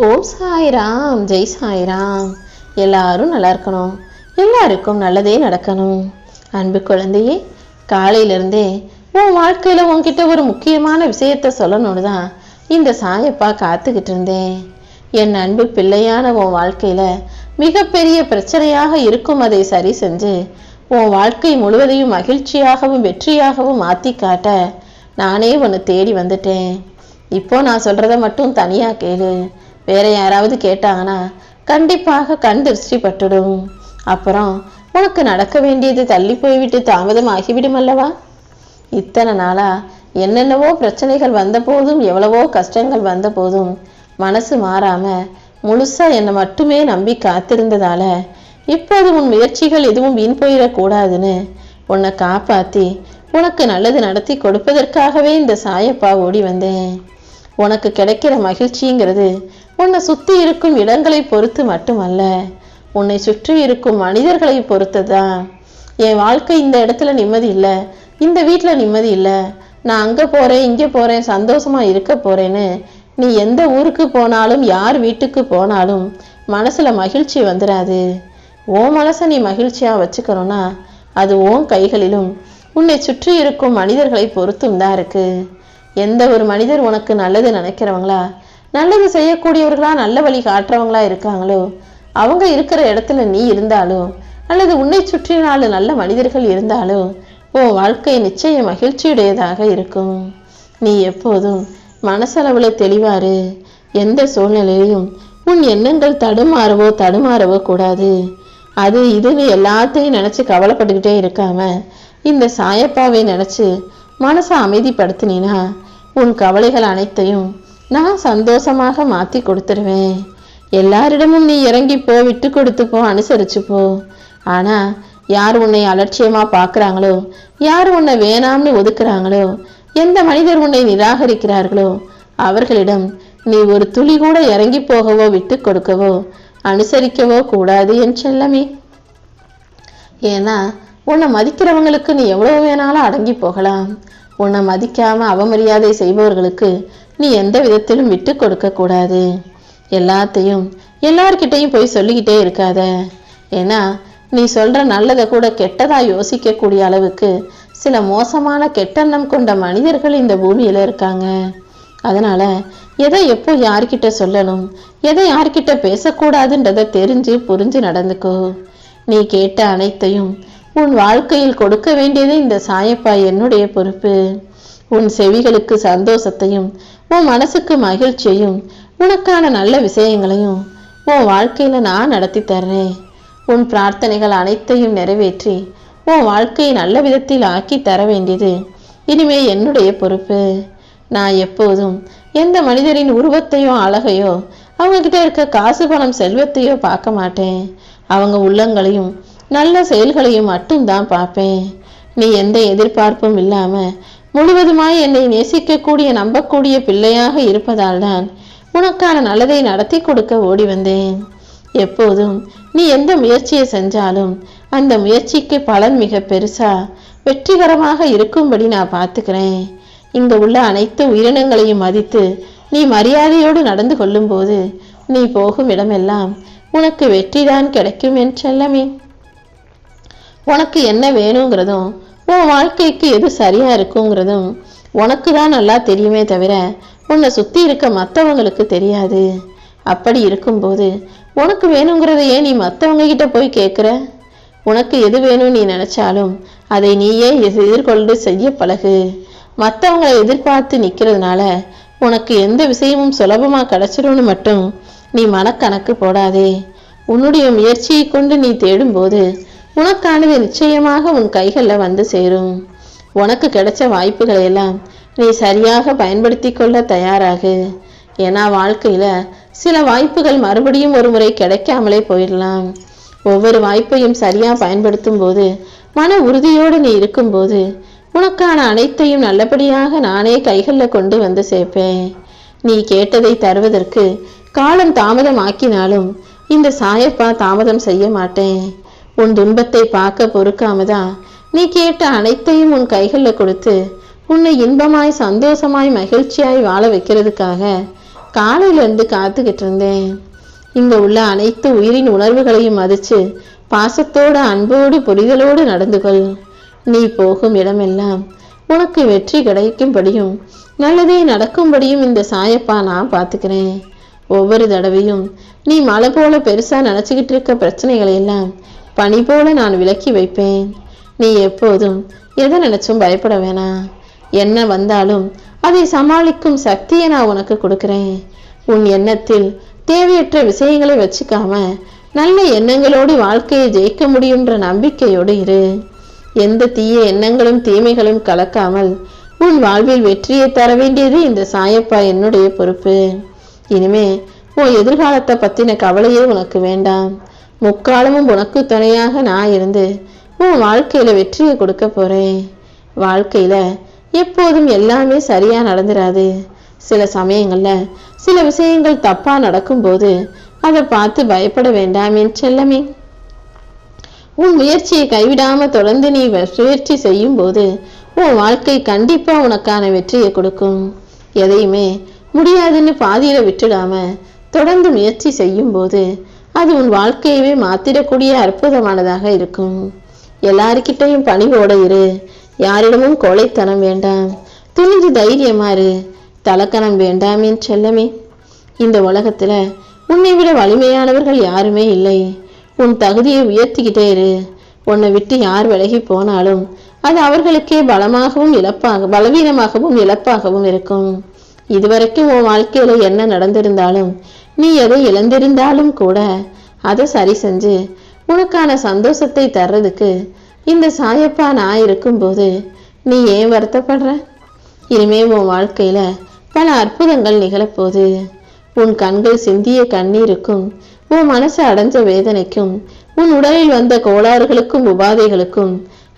ஓம் சாய்ராம், ஜெய் சாய்ராம். எல்லாரும் நல்லா இருக்கணும், எல்லாருக்கும் நல்லதே நடக்கணும். அன்பு குழந்தையே, காலையிலிருந்தே உன் வாழ்க்கையில உன்கிட்ட ஒரு முக்கியமான விஷயத்த சொல்லணும்னு தான் இந்த சாயப்பா காத்துக்கிட்டு இருந்தேன். என் அன்பு பிள்ளையான உன் வாழ்க்கையில மிகப்பெரிய பிரச்சனையாக இருக்கும் அதை சரி செஞ்சு உன் வாழ்க்கை முழுவதையும் மகிழ்ச்சியாகவும் வெற்றியாகவும் மாத்தி காட்ட நானே உன்னை தேடி வந்துட்டேன். இப்போ நான் சொல்றத மட்டும் தனியா கேளு. வேற யாராவது கேட்டாங்கன்னா கண்டிப்பாக கண் திருஷ்டி பட்டுடும். அப்புறம் உனக்கு நடக்க வேண்டியது தள்ளி போய்விட்டு தாமதம் ஆகிவிடும் அல்லவா? இத்தனை நாளா என்னென்னவோ பிரச்சனைகள் வந்த போதும் எவ்வளவோ கஷ்டங்கள் வந்த போதும் மனசு மாறாம முழுசா என்னை மட்டுமே நம்பி காத்திருந்ததால இப்போது உன் முயற்சிகள் எதுவும் வீண் போயிடக்கூடாதுன்னு உன்னை காப்பாத்தி உனக்கு நல்லது நடத்தி கொடுப்பதற்காகவே இந்த சாயப்பா ஓடி வந்தேன். உனக்கு கிடைக்கிற மகிழ்ச்சிங்கிறது உன்னை சுத்தி இருக்கும் இடங்களை பொறுத்து மட்டுமல்ல, உன்னை சுற்றி இருக்கும் மனிதர்களை பொறுத்துதான். என் வாழ்க்கை இந்த இடத்துல நிம்மதி இல்லை, இந்த வீட்டில் நிம்மதி இல்லை, நான் அங்கே போறேன் இங்கே போறேன் சந்தோஷமா இருக்க போறேன்னு நீ எந்த ஊருக்கு போனாலும் யார் வீட்டுக்கு போனாலும் மனசுல மகிழ்ச்சி வந்துடாது. உன் மனசை நீ மகிழ்ச்சியா வச்சுக்கணும்னா அது உன் கைகளிலும் உன்னை சுற்றி இருக்கும் மனிதர்களை பொறுத்தும் தான் இருக்கு. எந்த ஒரு மனிதர் உனக்கு நல்லது நினைக்கிறவங்களா, நல்லது செய்யக்கூடியவர்களா, நல்ல வழி காட்டுறவங்களா இருக்காங்களோ, அவங்க இருக்கிற இடத்துல நீ இருந்தாலோ அல்லது உன்னை சுற்றி 4 நல்ல மனிதர்கள் இருந்தாலோ உன் வாழ்க்கை நிச்சயம் மகிழ்ச்சியுடையதாக இருக்கும். நீ எப்போதும் மனசளவுல தெளிவாரு. எந்த சூழ்நிலையிலும் உன் எண்ணங்கள் தடுமாறவோ கூடாது. அது இதுன்னு எல்லாத்தையும் நினைச்சு கவலைப்பட்டுக்கிட்டே இருக்காம இந்த சாயப்பாவை நினைச்சு மனசை அமைதிப்படுத்தினா உன் கவலைகள் அனைத்தையும் நான் சந்தோஷமாக மாத்தி கொடுத்துருவேன். எல்லாரிடமும் நீ இறங்கி போ, விட்டு கொடுத்து போ, அனுசரிச்சு போ. ஆனா யார் உன்னை அலட்சியமா பாக்குறாங்களோ, யார் உன்னை வேணாம்னு ஒதுக்குறாங்களோ, எந்த மனிதர் உன்னை நிராகரிக்கிறார்களோ அவர்களிடம் நீ ஒரு துளி கூட இறங்கி போகவோ விட்டு கொடுக்கவோ அனுசரிக்கவோ கூடாது என் செல்லமே. ஏன்னா உன்னை மதிக்கிறவங்களுக்கு நீ எவ்வளவு வேணாலும் அடங்கி போகலாம். உன்னை மதிக்காம அவமரியாதை செய்பவர்களுக்கு நீ எந்த விதத்திலும் விட்டு கொடுக்க கூடாது. எல்லாத்தையும் எல்லார்கிட்டையும் போய் சொல்லிக்கிட்டே இருக்காத. ஏன்னா நீ சொல்ற நல்லதை கூட கெட்டதா யோசிக்க கூடிய அளவுக்கு சில மோசமான கெட்டெண்ணம் கொண்ட மனிதர்கள் இந்த பூமியில இருக்காங்க. அதனால எதை எப்போ யார்கிட்ட சொல்லணும், எதை யார்கிட்ட பேசக்கூடாதுன்றதை தெரிஞ்சு புரிஞ்சு நடந்துக்கோ. நீ கேட்ட அனைத்தையும் உன் வாழ்க்கையில் கொடுக்க வேண்டியது இந்த சாயப்பா என்னுடைய பொறுப்பு. உன் செவிகளுக்கு சந்தோஷத்தையும் உன் மனசுக்கு மகிழ்ச்சியையும் உனக்கான நல்ல விஷயங்களையும் உன் வாழ்க்கையில நான் நடத்தி தர்றேன். உன் பிரார்த்தனைகள் அனைத்தையும் நிறைவேற்றி உன் வாழ்க்கையை நல்ல விதத்தில் ஆக்கி தர வேண்டியது இனிமே என்னுடைய பொறுப்பு. நான் எப்போதும் எந்த மனிதரின் உருவத்தையோ அழகையோ அவங்க கிட்ட இருக்க காசு பணம் செல்வத்தையோ பார்க்க மாட்டேன். அவங்க உள்ளங்களையும் நல்ல செயல்களையும் மட்டும்தான் பார்ப்பேன். நீ எந்த எதிர்பார்ப்பும் இல்லாம முழுவதுமாய் என்னை நேசிக்கக்கூடிய நம்பக்கூடிய பிள்ளையாக இருப்பதால் தான் உனக்கான நல்லதை நடத்தி கொடுக்க ஓடி வந்தேன். எப்போதும் நீ எந்த முயற்சியை செஞ்சாலும் அந்த முயற்சிக்கு பலன் மிக பெருசா வெற்றிகரமாக இருக்கும்படி நான் பார்த்துக்கிறேன். இங்க உள்ள அனைத்து உயிரினங்களையும் மதித்து நீ மரியாதையோடு நடந்து கொள்ளும் போது நீ போகும் இடமெல்லாம் உனக்கு வெற்றிதான் கிடைக்கும் என் செல்லமே. உனக்கு என்ன வேணுங்கிறதும் உன் வாழ்க்கைக்கு எது சரியா இருக்குங்கிறதும் உனக்கு தான் நல்லா தெரியுமே தவிர உன்னை சுத்தி இருக்க மற்றவங்களுக்கு தெரியாது. அப்படி இருக்கும்போது உனக்கு வேணுங்கிறத ஏன் நீ மற்றவங்க கிட்ட போய் கேட்குற? உனக்கு எது வேணும் நீ நினைச்சாலும் அதை நீயே எதிர்கொண்டு செய்ய பழகு. மற்றவங்களை எதிர்பார்த்து நிற்கிறதுனால உனக்கு எந்த விஷயமும் சுலபமா கிடைச்சிடும்னு மட்டும் நீ மனக்கணக்கு போடாதே. உன்னுடைய முயற்சியை கொண்டு நீ தேடும்போது உனக்கானது நிச்சயமாக உன் கைகளில் வந்து சேரும். உனக்கு கிடைச்ச வாய்ப்புகளை எல்லாம் நீ சரியாக பயன்படுத்தி கொள்ள தயாராகு. ஏன்னா வாழ்க்கையில சில வாய்ப்புகள் மறுபடியும் ஒரு முறை கிடைக்காமலே போயிடலாம். ஒவ்வொரு வாய்ப்பையும் சரியா பயன்படுத்தும் போது மன உறுதியோடு நீ இருக்கும்போது உனக்கான அனைத்தையும் நல்லபடியாக நானே கைகளில் கொண்டு வந்து சேர்ப்பேன். நீ கேட்டதை தருவதற்கு காலம் தாமதம் ஆக்கினாலும் இந்த சாயப்பா தாமதம் செய்ய மாட்டேன். உன் துன்பத்தை பார்க்க பொறுக்காமதான் நீ கேட்ட அனைத்தையும் உன் கைகளில் கொடுத்து உன்னை இன்பமாய் சந்தோஷமாய் மகிழ்ச்சியாய் வாழ வைக்கிறதுக்காக காலையில இருந்து காத்துக்கிட்டு இருந்தேன். இங்க உள்ள அனைத்து உயிரின் உணர்வுகளையும் மதிச்சு பாசத்தோடு அன்போடு புரிதலோடு நடந்து கொள். நீ போகும் இடமெல்லாம் உனக்கு வெற்றி கிடைக்கும்படியும் நல்லதே நடக்கும்படியும் இந்த சாயப்பா நான் பார்த்துக்கிறேன். ஒவ்வொரு தடவையும் நீ மலை போல பெருசா நினைச்சுக்கிட்டு இருக்க பிரச்சனைகளை எல்லாம் பனி போல நான் விலக்கி வைப்பேன். நீ எப்போதும் எதை நினைச்சும் பயப்பட வேணாம். என்ன வந்தாலும் அதை சமாளிக்கும் சக்தியை நான் உனக்கு கொடுக்கிறேன். உன் எண்ணத்தில் தேவையற்ற விஷயங்களை வச்சுக்காம நல்ல எண்ணங்களோடு வாழ்க்கையை ஜெயிக்க முடியுன்ற நம்பிக்கையோடு இரு. எந்த தீய எண்ணங்களும் தீமைகளும் கலக்காமல் உன் வாழ்வில் வெற்றியை தர வேண்டியது இந்த சாயப்பா என்னுடைய பொறுப்பு. இனிமே உன் எதிர்காலத்தை பத்தின கவலையே உனக்கு வேண்டாம். முக்காலமும் உனக்கு துணையாக நான் இருந்து உன் வாழ்க்கையில வெற்றியை கொடுக்க போறேன். வாழ்க்கையில எப்போதும் எல்லாமே சரியா நடந்துராது. சில சமயங்கள்ல சில விஷயங்கள் தப்பா நடக்கும்போது அதை பார்த்து பயப்பட வேண்டாம் என் செல்லமே. உன் முயற்சியை கைவிடாம தொடர்ந்து நீ முயற்சி செய்யும் போது உன் வாழ்க்கை கண்டிப்பா உனக்கான வெற்றியை கொடுக்கும். எதையுமே முடியாதுன்னு பாதியில விட்டுடாம தொடர்ந்து முயற்சி செய்யும் போது அது உன் வாழ்க்கையவே மாத்திடக்கூடிய அற்புதமானதாக இருக்கும். எல்லாருக்கிட்டையும் பணிவோட இரு. யாரிடமும் கோழைத்தனம் வேண்டாம். துணிஞ்சு தைரியமா இரு. தலக்கணம் வேண்டாம் என் செல்லமே. இந்த உலகத்துல உன்னை விட வலிமையானவர்கள் யாருமே இல்லை. உன் தகுதியை உயர்த்திக்கிட்டே இரு. உன்னை விட்டு யார் விலகி போனாலும் அது அவர்களுக்கே பலவீனமாகவும் இழப்பாகவும் இருக்கும். இதுவரைக்கும் உன் வாழ்க்கையில என்ன நடந்திருந்தாலும் நீ எதை இழந்திருந்தாலும் கூட அதை சரி செஞ்சு உனக்கான சந்தோஷத்தை தர்றதுக்கு இந்த சாயப்பா நான் இருக்கும்போது நீ ஏன் வருத்தப்படுற? இனிமே உன் வாழ்க்கையில பல அற்புதங்கள் நிகழப்போகுது. உன் கண்கள் சிந்திய கண்ணீருக்கும் உன் மனசு அடைஞ்ச வேதனைக்கும் உன் உடலில் வந்த கோளாறுகளுக்கும் உபாதைகளுக்கும்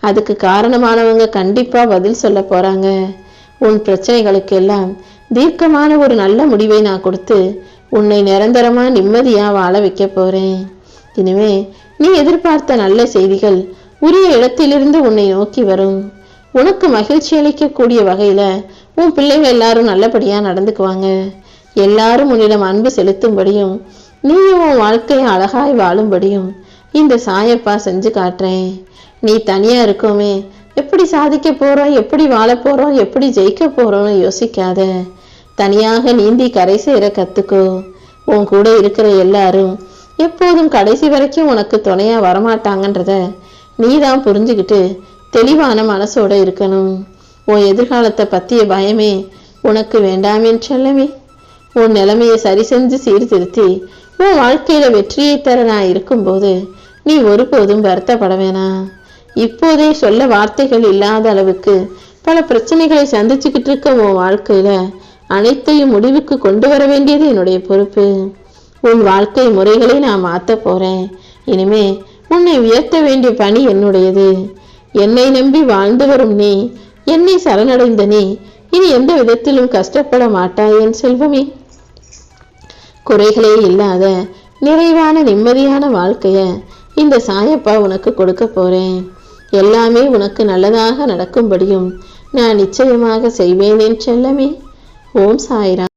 அதுக்கு காரணமானவங்க கண்டிப்பா பதில் சொல்ல போறாங்க. உன் பிரச்சனைகளுக்கு எல்லாம் தீர்க்கமான ஒரு நல்ல முடிவை நான் கொடுத்து உன்னை நிரந்தரமா நிம்மதியா வாழ வைக்க போறேன். இனிமே நீ எதிர்பார்த்த நல்ல செய்திகள் உரிய இடத்திலிருந்து உன்னை நோக்கி வரும். உனக்கு மகிழ்ச்சி அளிக்கக்கூடிய வகையில உன் பிள்ளைகள் எல்லாரும் நல்லபடியா நடந்துக்குவாங்க. எல்லாரும் உன்னிடம் அன்பு செலுத்தும்படியும் நீயும் உன் வாழ்க்கையை அழகாய் வாழும்படியும் இந்த சாயப்பா செஞ்சு காட்டுறேன். நீ தனியா இருக்கோமே, எப்படி சாதிக்க போறோம், எப்படி வாழ போறோம், எப்படி ஜெயிக்க போறோம்னு யோசிக்காத. தனியாக நீந்தி கரை சேர கத்துக்கோ. உன் கூட இருக்கிற எல்லாரும் எப்போதும் கடைசி வரைக்கும் உனக்கு துணையா வரமாட்டாங்கன்றத நீதான் புரிஞ்சுக்கிட்டு தெளிவான மனசோட இருக்கணும். உன் எதிர்காலத்தை பத்திய பயமே உனக்கு வேண்டாமே செல்லமே. உன் நிலைமையை சரி செஞ்சு சீர்திருத்தி உன் வாழ்க்கையில வெற்றியை தர நான் இருக்கும்போது நீ ஒருபோதும் வருத்தப்பட வேணாம். இப்போதே சொல்ல வார்த்தைகள் இல்லாத அளவுக்கு பல பிரச்சனைகளை சந்திச்சுக்கிட்டு இருக்க உன் வாழ்க்கையில அனைத்தையும் முடிவுக்கு கொண்டு வர வேண்டியது என்னுடைய பொறுப்பு. உன் வாழ்க்கை முறைகளை நான் மாத்த போறேன். இனிமே உன்னை உயர்த்த வேண்டிய பணி என்னுடையது. என்னை நம்பி வாழ்ந்து வரும் நீ, என்னை சரணடைந்த நீ இனி எந்த விதத்திலும் கஷ்டப்பட மாட்டாய் என் செல்வமே. குறைகளே இல்லாத நிறைவான நிம்மதியான வாழ்க்கைய இந்த சாயப்பா உனக்கு கொடுக்க போறேன். எல்லாமே உனக்கு நல்லதாக நடக்கும்படியும் நான் நிச்சயமாக செய்வேன் என் செல்லமே. ஓம் சாய்ராம்.